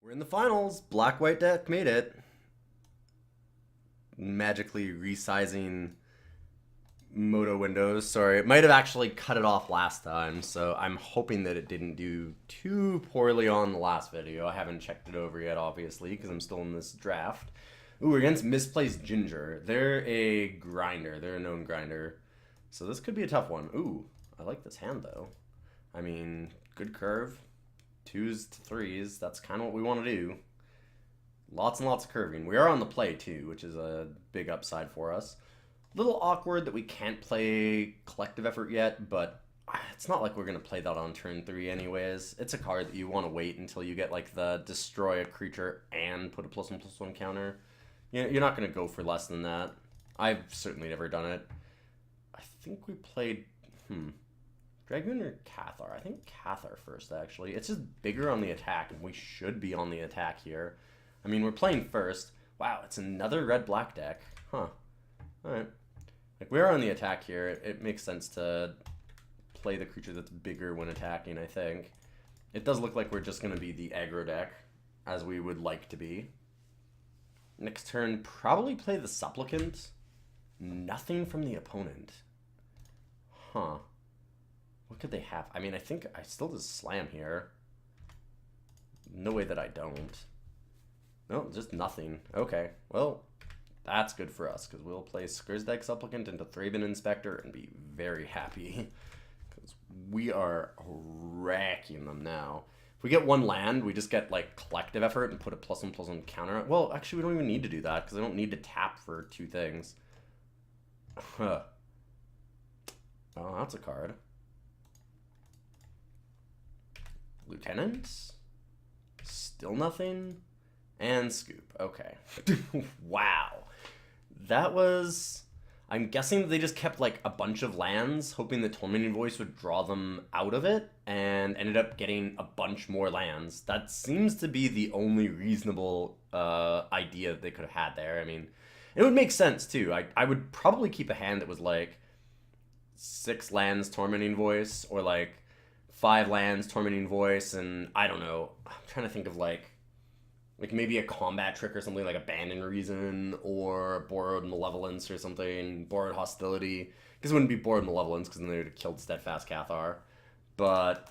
We're in the finals. Black-white deck made it. Magically resizing Moto windows. Sorry, it might have actually cut it off last time, so I'm hoping that it didn't do too poorly on the last video. I haven't checked it over yet, obviously, because I'm still in this draft. Ooh, we're against Misplaced Ginger. They're a grinder. They're a known grinder. So this could be a tough one. Ooh, I like this hand, though. I mean, good curve. 2s to 3s. That's kind of what we want to do. Lots and lots of curving. We are on the play, too, which is a big upside for us. A little awkward that we can't play Collective Effort yet, but it's not like we're going to play that on turn 3 anyways. It's a card that you want to wait until you get like the destroy a creature and put a +1/+1 counter. You're not going to go for less than that. I've certainly never done it. I think we played... Dragoon or Cathar? I think Cathar first, actually. It's just bigger on the attack, and we should be on the attack here. I mean, we're playing first. Wow, it's another red-black deck. Huh. Alright. Like, we're on the attack here. It makes sense to play the creature that's bigger when attacking, I think. It does look like we're just going to be the aggro deck, as we would like to be. Next turn, probably play the Supplicant. Nothing from the opponent. Huh. What could they have? I mean, I think I still just slam here. No way that I don't. No, just nothing. Okay, well, that's good for us, because we'll play Skursdeg Supplicant into Thraben Inspector and be very happy. Because we are wrecking them now. If we get one land, we just get, like, Collective Effort and put a +1/+1 counter. Well, actually, we don't even need to do that, because I don't need to tap for 2 things. Huh. Oh, that's a card. Lieutenant? Still nothing? And Scoop. Okay. Wow. That was... I'm guessing they just kept, like, a bunch of lands, hoping the Tormenting Voice would draw them out of it, and ended up getting a bunch more lands. That seems to be the only reasonable idea that they could have had there. I mean, it would make sense, too. I would probably keep a hand that was, like, 6 lands Tormenting Voice, or, like, 5 lands Tormenting Voice, and I don't know. I'm trying to think of, like maybe a combat trick or something, like Abandon Reason, or Borrowed Malevolence or something, Borrowed Hostility. Because it wouldn't be Borrowed Malevolence, because then they would have killed Steadfast Cathar. But,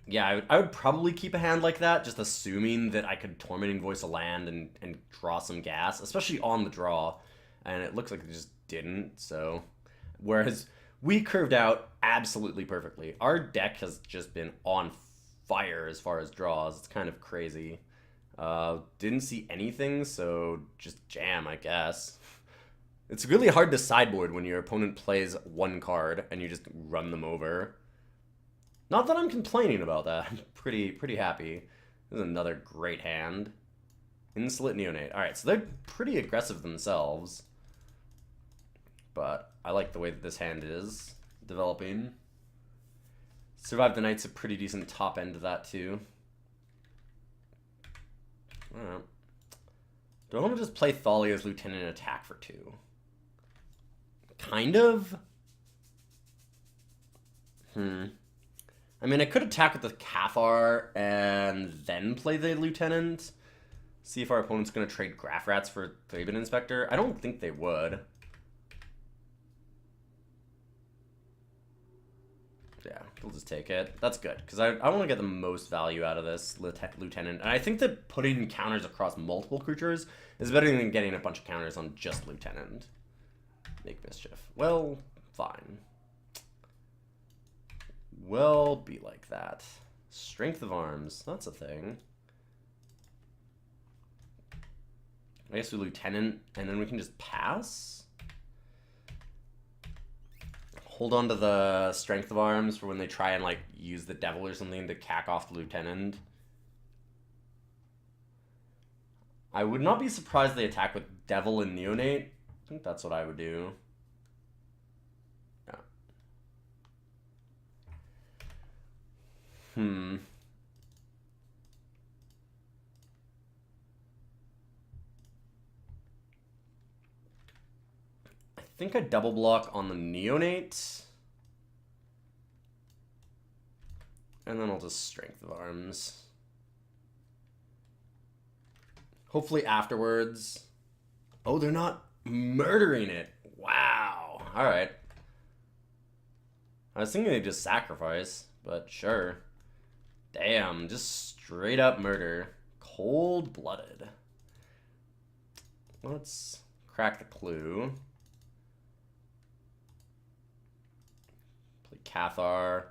yeah, I would probably keep a hand like that, just assuming that I could Tormenting Voice a land and draw some gas, especially on the draw. And it looks like it just didn't, so... Whereas we curved out absolutely perfectly. Our deck has just been on fire as far as draws. It's kind of crazy. Didn't see anything, so just jam, I guess. It's really hard to sideboard when your opponent plays 1 card and you just run them over. Not that I'm complaining about that. I'm pretty happy. This is another great hand. Insolent Neonate. Alright, so they're pretty aggressive themselves. But I like the way that this hand is developing. Survive the Night's a pretty decent top end to that, too. Alright. Do I want to just play Thalia's Lieutenant and attack for 2? Kind of. I mean, I could attack with the Cathar and then play the Lieutenant. See if our opponent's going to trade Graph Rats for Thraben Inspector. I don't think they would. Yeah, we'll just take it. That's good, because I want to get the most value out of this Lieutenant. And I think that putting counters across multiple creatures is better than getting a bunch of counters on just Lieutenant. Make mischief. Well, fine. Well, be like that. Strength of Arms. That's a thing. I guess we Lieutenant, and then we can just pass? Hold on to the Strength of Arms for when they try and, like, use the Devil or something to cack off the Lieutenant. I would not be surprised they attack with Devil and Neonate. I think that's what I would do. Yeah. I think I double block on the Neonate. And then I'll just Strength of Arms. Hopefully afterwards. Oh, they're not murdering it. Wow. Alright. I was thinking they'd just sacrifice, but sure. Damn, just straight up murder. Cold-blooded. Let's crack the clue. Play Cathar.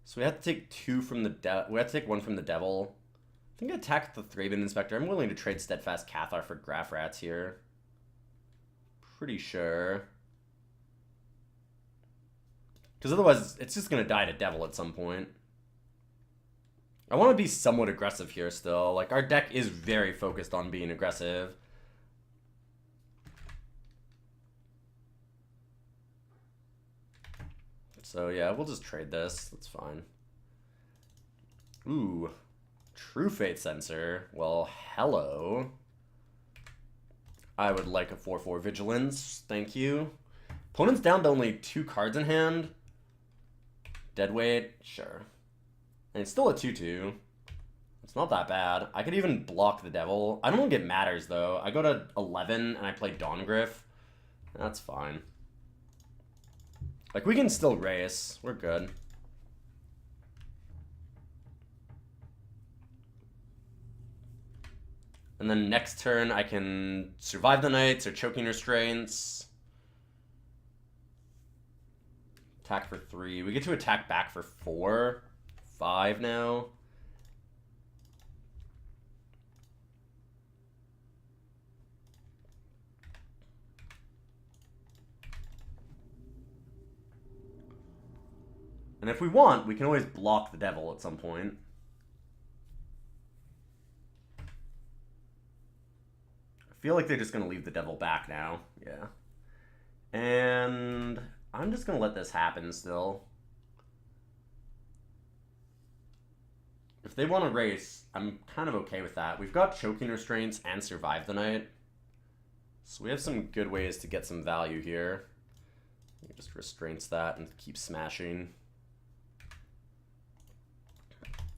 So we have to take two from the we have to take one from the devil. I think I attacked the Thraben Inspector. I'm willing to trade Steadfast Cathar for Graph Rats here. Pretty sure. Because otherwise, it's just going to die to devil at some point. I want to be somewhat aggressive here still. Like, our deck is very focused on being aggressive. So, yeah, we'll just trade this. That's fine. Ooh. True Fate Sensor. Well, hello. I would like a 4/4 Vigilance. Thank you. Opponent's down to only 2 cards in hand. Deadweight. Sure. And it's still a 2/2. It's not that bad. I could even block the devil. I don't think it matters, though. I go to 11 and I play Dawngryff. That's fine. Like, we can still race. We're good. And then next turn, I can survive the Knights or Choking Restraints. Attack for 3. We get to attack back for 4. 5 now. And if we want, we can always block the devil at some point. I feel like they're just going to leave the devil back now. Yeah. And I'm just going to let this happen still. If they want to race, I'm kind of okay with that. We've got Choking Restraints and Survive the Night. So we have some good ways to get some value here. Just Restraints that and keep smashing.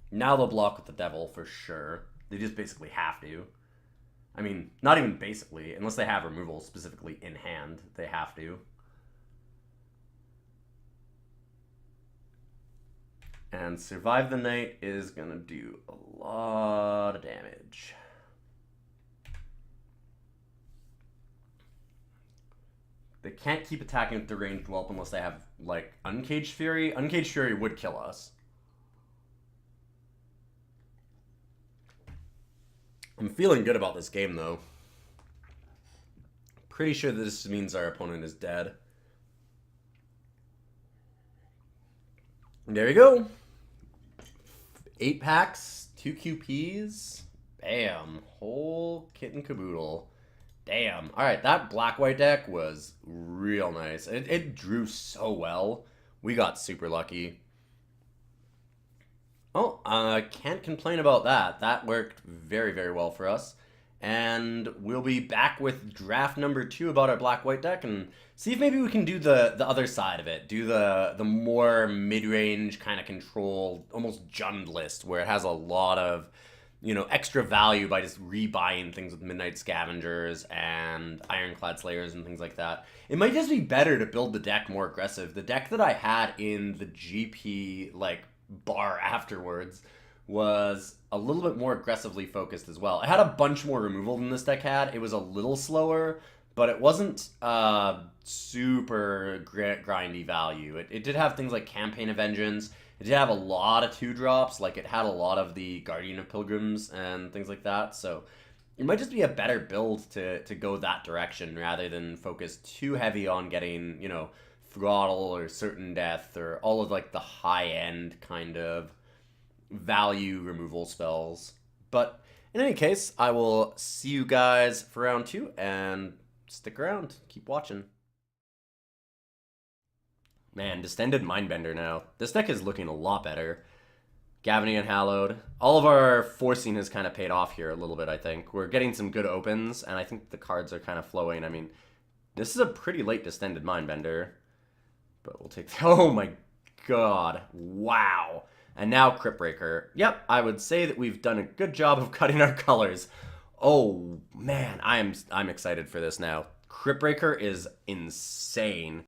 Now they'll block with the devil for sure. They just basically have to. I mean, not even basically. Unless they have removal specifically in hand, they have to. And Survive the Night is going to do a lot of damage. They can't keep attacking with the ranged whelp unless they have, like, Uncaged Fury. Uncaged Fury would kill us. I'm feeling good about this game, though. Pretty sure this means our opponent is dead. There you go. 8 packs, 2 QPs. Bam. Whole kit and caboodle. Damn. Alright, that black-white deck was real nice. It drew so well. We got super lucky. Oh, can't complain about that. That worked very, very well for us. And we'll be back with draft number 2 about our black-white deck and see if maybe we can do the other side of it. Do the more mid-range kind of control, almost Jund list, where it has a lot of, you know, extra value by just rebuying things with Midnight Scavengers and Ironclad Slayers and things like that. It might just be better to build the deck more aggressive. The deck that I had in the GP, like, bar afterwards was a little bit more aggressively focused as well. It had a bunch more removal than this deck had. It was a little slower, but it wasn't super grindy value. It did have things like Campaign of Vengeance. It did have a lot of 2-drops. Like, it had a lot of the Guardian of Pilgrims and things like that. So it might just be a better build to go that direction rather than focus too heavy on getting, you know, Throttle or Certain Death or all of, like, the high-end kind of value removal spells. But in any case, I will see you guys for round 2, and stick around. Keep watching. Man, Distended Mindbender now. This deck is looking a lot better. Gavony Unhallowed. All of our forcing has kind of paid off here a little bit, I think. We're getting some good opens, and I think the cards are kind of flowing. I mean, this is a pretty late Distended Mindbender. But we'll take... Oh my god. Wow. And now Crypt Breaker. Yep, I would say that we've done a good job of cutting our colors. Oh man, I'm excited for this now. Crypt Breaker is insane.